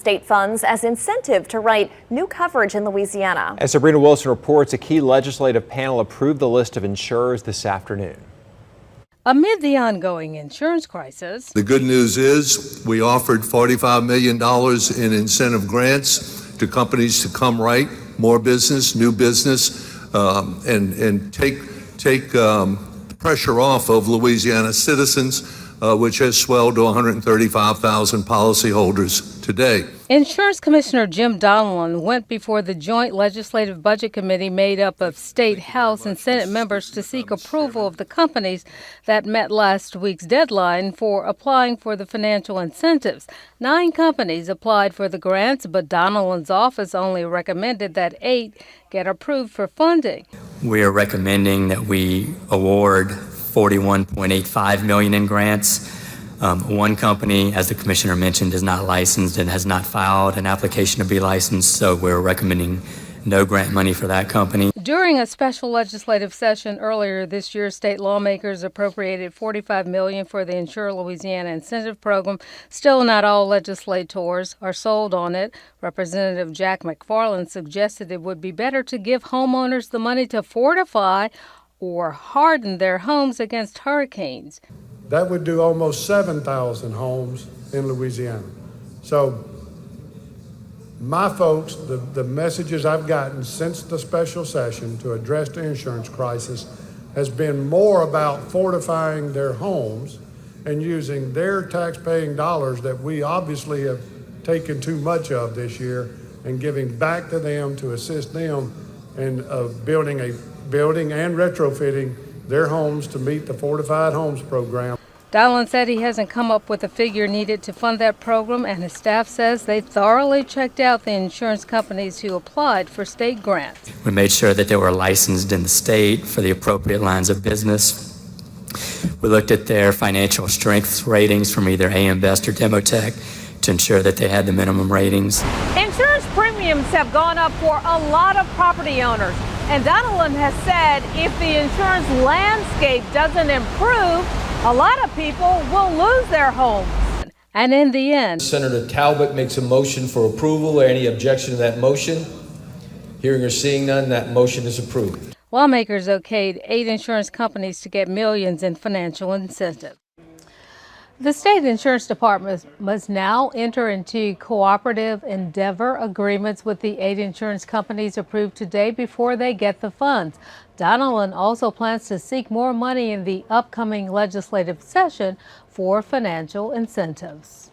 State funds as incentive to write new coverage in Louisiana. As Sabrina Wilson reports, a key legislative panel approved the list of insurers this afternoon. Amid the ongoing insurance crisis, the good news is we offered $45 million in incentive grants to companies to come write more business, new business, and take pressure off of Louisiana citizens, which has swelled to 135,000 policyholders today. Insurance Commissioner Jim Donelon went before the Joint Legislative Budget Committee made up of State, House, and Senate members to seek approval of the companies that met last week's deadline for applying for the financial incentives. 9 companies applied for the grants, but Donelon's office only recommended that 8 get approved for funding. We are recommending that we award $41.85 million in grants. One company, as the commissioner mentioned, is not licensed and has not filed an application to be licensed, so we're recommending no grant money for that company. During a special legislative session earlier this year, state lawmakers appropriated $45 million for the Insure Louisiana incentive program. Still, not all legislators are sold on it. Representative Jack McFarland suggested it would be better to give homeowners the money to fortify or harden their homes against hurricanes. That would do almost 7,000 homes in Louisiana. So my folks, the messages I've gotten since the special session to address the insurance crisis has been more about fortifying their homes and using their tax-paying dollars that we obviously have taken too much of this year and giving back to them to assist them in building and retrofitting their homes to meet the Fortified Homes program. Donelon said he hasn't come up with a figure needed to fund that program, and his staff says they thoroughly checked out the insurance companies who applied for state grants. We made sure that they were licensed in the state for the appropriate lines of business. We looked at their financial strength ratings from either AM Best or Demotech to ensure that they had the minimum ratings. Insurance premiums have gone up for a lot of property owners, and Donelon has said if the insurance landscape doesn't improve, a lot of people will lose their homes. And in the end, Senator Talbot makes a motion for approval. Any objection to that motion? Hearing or seeing none, that motion is approved. lawmakers okayed 8 insurance companies to get millions in financial incentives. The state insurance department must now enter into cooperative endeavor agreements with the 8 insurance companies approved today before they get the funds. Donelon also plans to seek more money in the upcoming legislative session for financial incentives.